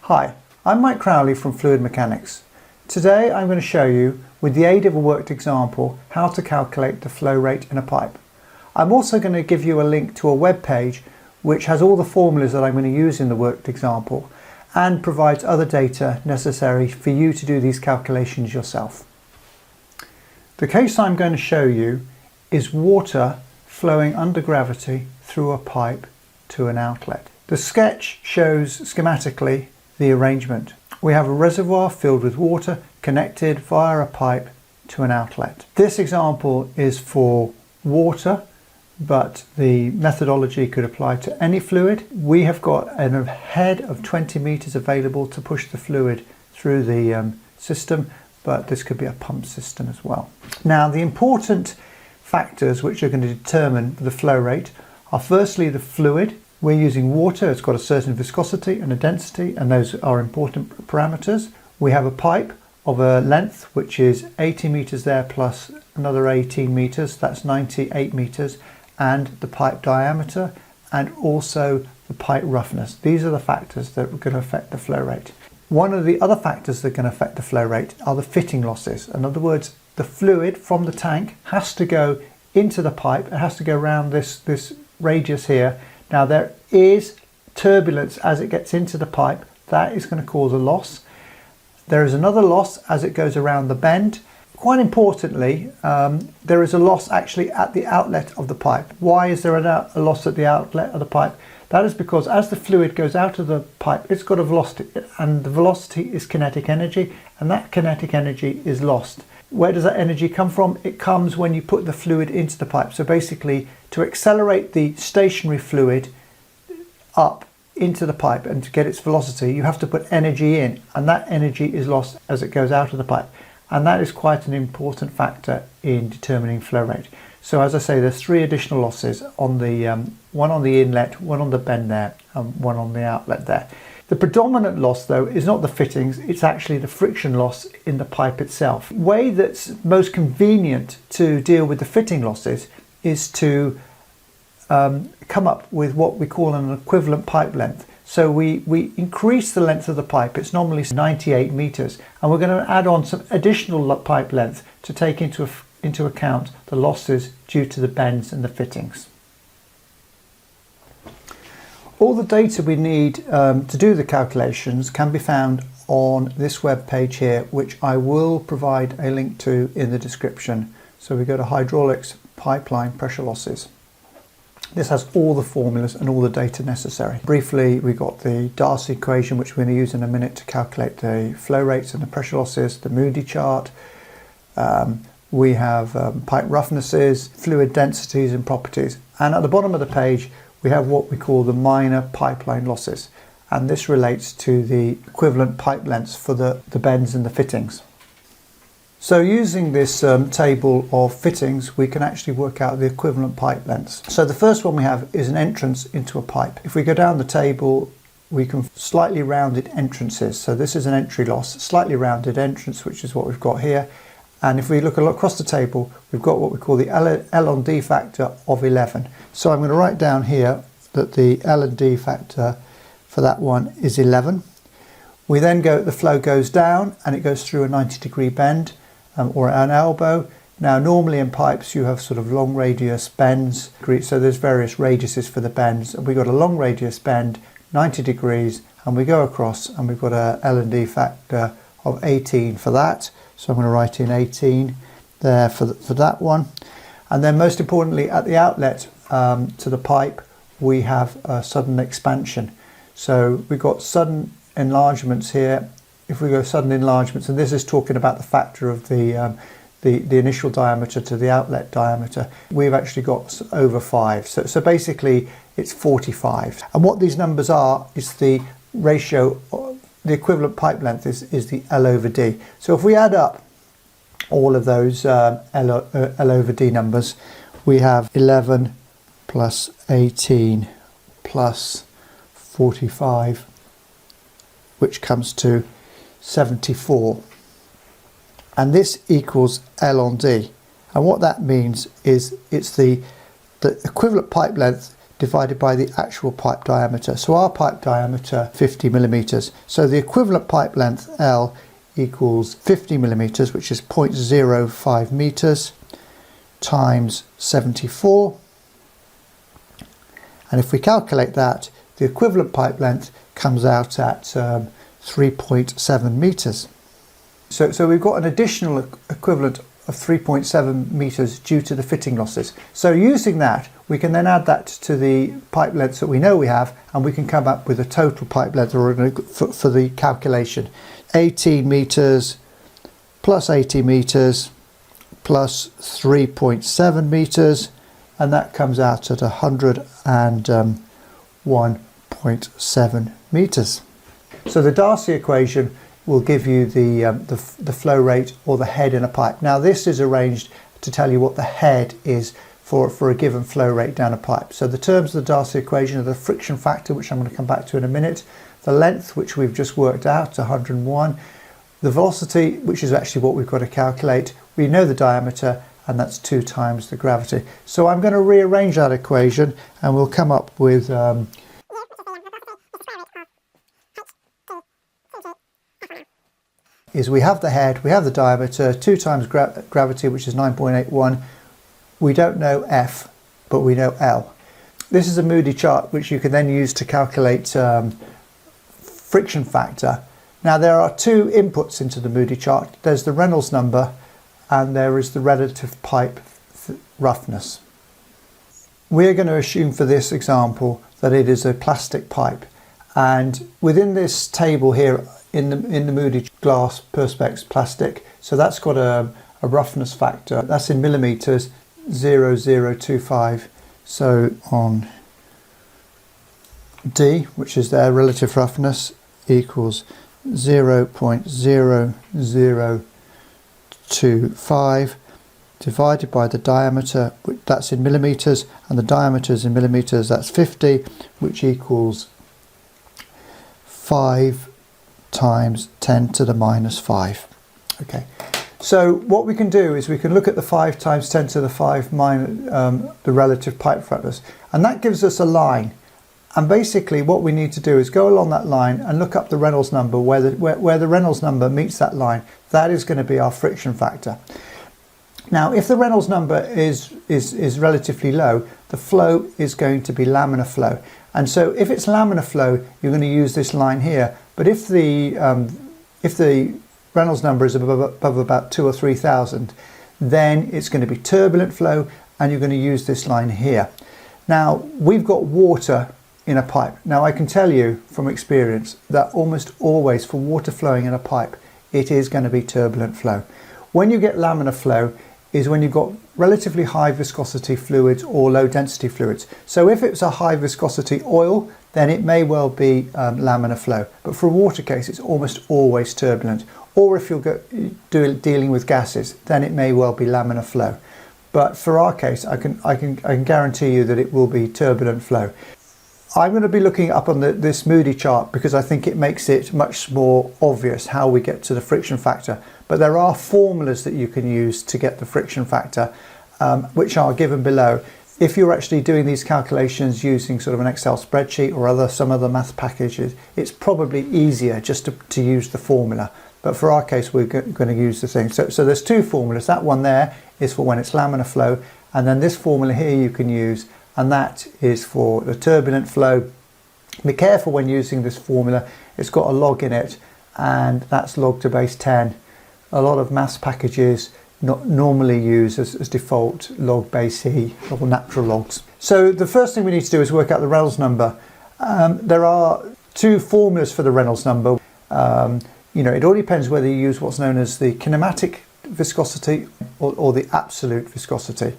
Hi, I'm Mike Crowley from Fluid Mechanics. Today I'm going to show you, with the aid of a worked example, how to calculate the flow rate in a pipe. I'm also going to give you a link to a web page which has all the formulas that I'm going to use in the worked example and provides other data necessary for you to do these calculations yourself. The case I'm going to show you is water flowing under gravity through a pipe to an outlet. The sketch shows schematically the arrangement. We have a reservoir filled with water connected via a pipe to an outlet. This example is for water, but the methodology could apply to any fluid. We have got a head of 20 meters available to push the fluid through the system, but this could be a pump system as well. Now, the important factors which are going to determine the flow rate are firstly the fluid. We're using water, it's got a certain viscosity and a density, and those are important parameters. We have a pipe of a length which is 80 meters there plus another 18 meters, that's 98 meters, and the pipe diameter and also the pipe roughness. These are the factors that are going to affect the flow rate. One of the other factors that are going to affect the flow rate are the fitting losses. In other words, the fluid from the tank has to go into the pipe, it has to go around this radius here. Now there is turbulence as it gets into the pipe, that is going to cause a loss. There is another loss as it goes around the bend. Quite importantly, there is a loss actually at the outlet of the pipe. Why is there a loss at the outlet of the pipe? That is because as the fluid goes out of the pipe, it's got a velocity, and the velocity is kinetic energy, and that kinetic energy is lost. Where does that energy come from? It comes when you put the fluid into the pipe. So basically, to accelerate the stationary fluid up into the pipe and to get its velocity, you have to put energy in, and that energy is lost as it goes out of the pipe. And that is quite an important factor in determining flow rate. So as I say, there's three additional losses on the one on the inlet, one on the bend there, and one on the outlet there. The predominant loss though is not the fittings, it's actually the friction loss in the pipe itself. The way that's most convenient to deal with the fitting losses is to come up with what we call an equivalent pipe length. So we increase the length of the pipe, it's normally 98 meters, and we're going to add on some additional pipe length to take into account the losses due to the bends and the fittings. All the data we need to do the calculations can be found on this web page here, which I will provide a link to in the description. So we go to hydraulics, pipeline, pressure losses. This has all the formulas and all the data necessary. Briefly, we got the Darcy equation, which we're going to use in a minute to calculate the flow rates and the pressure losses, the Moody chart. We have pipe roughnesses, fluid densities and properties. And at the bottom of the page, we have what we call the minor pipeline losses. And this relates to the equivalent pipe lengths for the bends and the fittings. So using this table of fittings, we can actually work out the equivalent pipe lengths. So the first one we have is an entrance into a pipe. If we go down the table, we can slightly rounded entrances. So this is an entry loss, slightly rounded entrance, which is what we've got here. And if we look across the table, we've got what we call the L on D factor of 11. So I'm going to write down here that the L and D factor for that one is 11. We then the flow goes down and it goes through a 90-degree bend. Or an elbow. Now normally in pipes you have sort of long radius bends, so there's various radiuses for the bends, and we've got a long radius bend 90 degrees, and we go across and we've got a L&D factor of 18 for that. So I'm going to write in 18 there for that one. And then most importantly, at the outlet to the pipe, we have a sudden expansion. So we've got sudden enlargements here. If we go sudden enlargements, and this is talking about the factor of the initial diameter to the outlet diameter, we've actually got over 5. So basically it's 45. And what these numbers are is the ratio, the equivalent pipe length is the L over D. So if we add up all of those L over D numbers, we have 11 plus 18 plus 45, which comes to 74, and this equals L on D. And what that means is it's the equivalent pipe length divided by the actual pipe diameter. So our pipe diameter 50 millimeters. So the equivalent pipe length L equals 50 millimeters, which is 0.05 meters times 74. And if we calculate that, the equivalent pipe length comes out at 3.7 meters. So we've got an additional equivalent of 3.7 meters due to the fitting losses. So using that, we can then add that to the pipe lengths that we know we have, and we can come up with a total pipe length for the calculation. 18 meters plus 80 meters plus 3.7 meters, and that comes out at 101.7 meters. So the Darcy equation will give you the flow rate or the head in a pipe. Now this is arranged to tell you what the head is for a given flow rate down a pipe. So the terms of the Darcy equation are the friction factor, which I'm going to come back to in a minute, the length, which we've just worked out, 101, the velocity, which is actually what we've got to calculate. We know the diameter, and that's 2 times the gravity. So I'm going to rearrange that equation, and we'll come up with is we have the head, we have the diameter, 2 times gravity, which is 9.81. We don't know F, but we know L. This is a Moody chart, which you can then use to calculate friction factor. Now there are 2 inputs into the Moody chart. There's the Reynolds number, and there is the relative pipe roughness. We are going to assume for this example that it is a plastic pipe, and within this table here, in the Moody glass perspex plastic, so that's got a roughness factor, that's in millimeters, 0.025. So on D, which is their relative roughness, equals 0.0025 divided by the diameter, that's in millimeters, and the diameter is in millimeters, that's 50, which equals 5 times 10 to the minus 5. Okay, so what we can do is we can look at the 5 times 10 to the 5 minus the relative pipe roughness, and that gives us a line. And basically what we need to do is go along that line and look up the Reynolds number where the Reynolds number meets that line. That is going to be our friction factor. Now if the Reynolds number is relatively low, the flow is going to be laminar flow. And so if it's laminar flow, you're going to use this line here. But if the Reynolds number is above about 2,000 or 3,000, then it's going to be turbulent flow, and you're going to use this line here. Now we've got water in a pipe. Now I can tell you from experience that almost always for water flowing in a pipe, it is going to be turbulent flow. When you get laminar flow is when you've got relatively high viscosity fluids or low density fluids. So if it's a high viscosity oil, then it may well be laminar flow. But for a water case, it's almost always turbulent. Or if you're dealing with gases, then it may well be laminar flow. But for our case, I can guarantee you that it will be turbulent flow. I'm going to be looking up on this Moody chart because I think it makes it much more obvious how we get to the friction factor. But there are formulas that you can use to get the friction factor, which are given below. If you're actually doing these calculations using sort of an Excel spreadsheet or some other math packages, it's probably easier just to use the formula. But for our case, we're going to use the thing. So there's 2 formulas. That one there is for when it's laminar flow, and then this formula here you can use, and that is for the turbulent flow. Be careful when using this formula. It's got a log in it, and that's log to base 10. A lot of maths packages not normally use as default log base E or natural logs. So the first thing we need to do is work out the Reynolds number. There are 2 formulas for the Reynolds number. It all depends whether you use what's known as the kinematic viscosity or the absolute viscosity.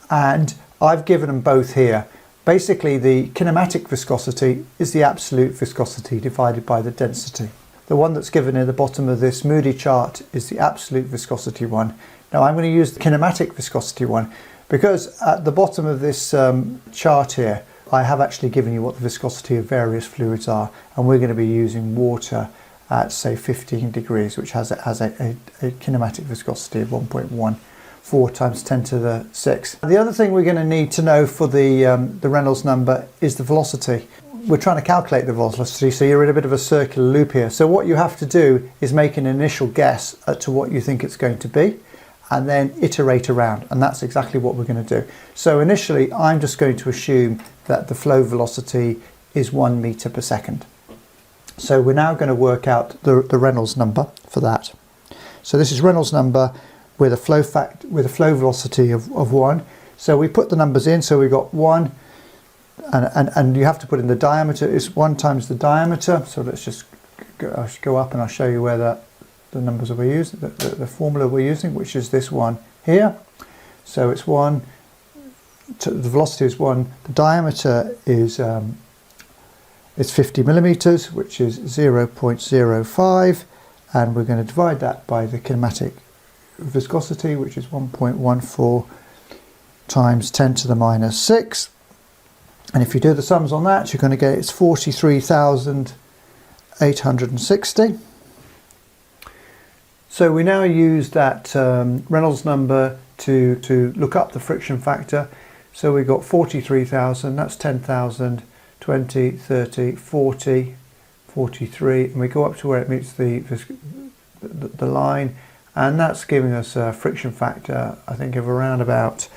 And I've given them both here. Basically, the kinematic viscosity is the absolute viscosity divided by the density. The one that's given in the bottom of this Moody chart is the absolute viscosity one. Now I'm going to use the kinematic viscosity one because at the bottom of this chart here, I have actually given you what the viscosity of various fluids are, and we're going to be using water at say 15 degrees, which has a kinematic viscosity of 1.1. 4 times 10 to the 6. The other thing we're going to need to know for the Reynolds number is the velocity. We're trying to calculate the velocity, so you're in a bit of a circular loop here. So what you have to do is make an initial guess as to what you think it's going to be, and then iterate around, and that's exactly what we're going to do. So initially I'm just going to assume that the flow velocity is 1 meter per second. So we're now going to work out the Reynolds number for that. So this is Reynolds number with a flow velocity of 1. So we put the numbers in, so we got 1, and you have to put in the diameter. It's 1 times the diameter. So let's just go up and I'll show you where the numbers that we're using, the formula we're using, which is this one here. So it's 1, the velocity is 1, the diameter is 50 millimeters, which is 0.05, and we're going to divide that by the kinematic viscosity, which is 1.14 times 10 to the minus 6. And if you do the sums on that, you're going to get it's 43,860. So we now use that Reynolds number to look up the friction factor. So we've got 43,000, that's 10,000, 20, 30, 40, 43, and we go up to where it meets the line, and that's giving us a friction factor, I think, of around about,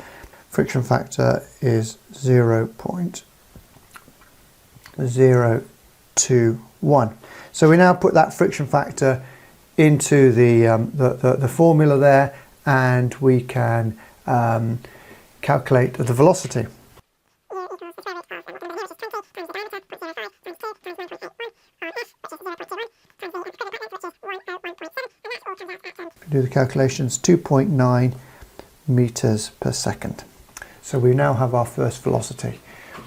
friction factor is 0.021. So we now put that friction factor into the formula there, and we can calculate the velocity. Do the calculations, 2.9 meters per second. So we now have our first velocity.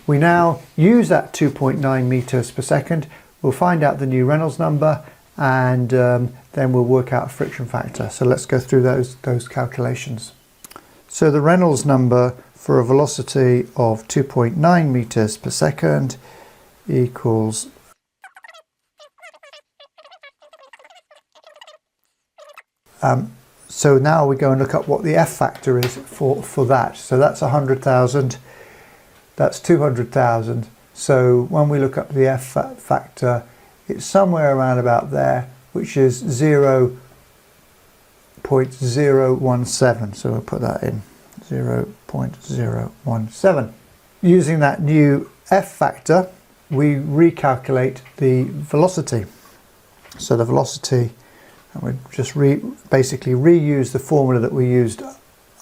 We now use that 2.9 meters per second. We'll find out the new Reynolds number, and then we'll work out a friction factor. So let's go through those calculations. So the Reynolds number for a velocity of 2.9 meters per second equals so now we go and look up what the F factor is for that. So that's 100,000, that's 200,000. So when we look up the F factor, it's somewhere around about there, which is 0.017. So we'll put that in, 0.017. Using that new F factor, we recalculate the velocity. So the velocity, and we just basically reuse the formula that we used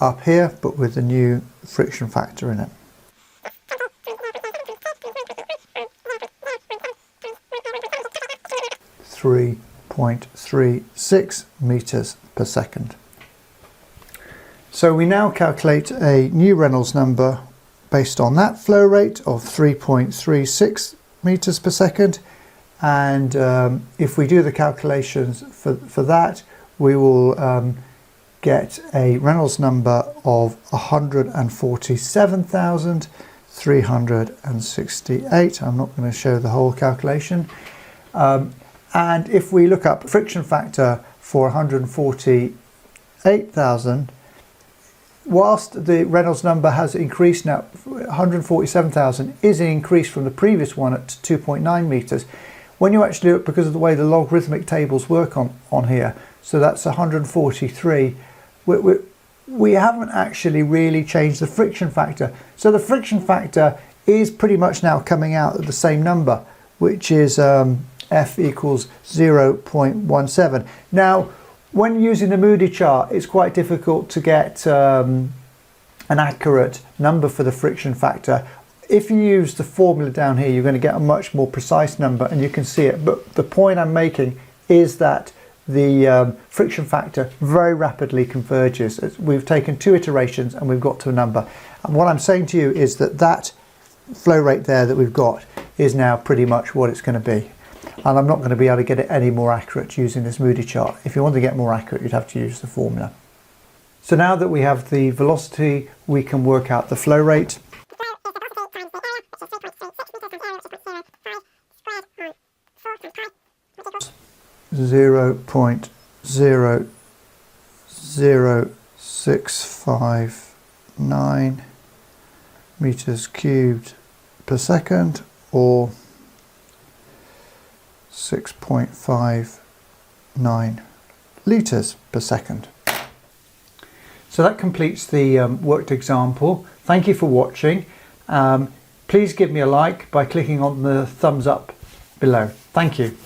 up here, but with the new friction factor in it. .36 meters per second. So we now calculate a new Reynolds number based on that flow rate of 3.36 meters per second. And if we do the calculations for that, we will get a Reynolds number of 147,368. I'm not going to show the whole calculation. And if we look up friction factor for 148,000, whilst the Reynolds number has increased now, 147,000 is an increase from the previous one at 2.9 meters. When you actually look, because of the way the logarithmic tables work on here, so that's 143, we haven't actually really changed the friction factor. So the friction factor is pretty much now coming out at the same number, which is F equals 0.17. Now, when using the Moody chart, it's quite difficult to get an accurate number for the friction factor. If you use the formula down here, you're going to get a much more precise number, and you can see it. But the point I'm making is that the friction factor very rapidly converges. We've taken 2 iterations and we've got to a number. And what I'm saying to you is that that flow rate there that we've got is now pretty much what it's going to be. And I'm not going to be able to get it any more accurate using this Moody chart. If you want to get more accurate, you'd have to use the formula. So now that we have the velocity, we can work out the flow rate. 0.007 659 meters cubed per second, or 6.59 litres per second. So that completes the worked example. Thank you for watching. Please give me a like by clicking on the thumbs up below. Thank you.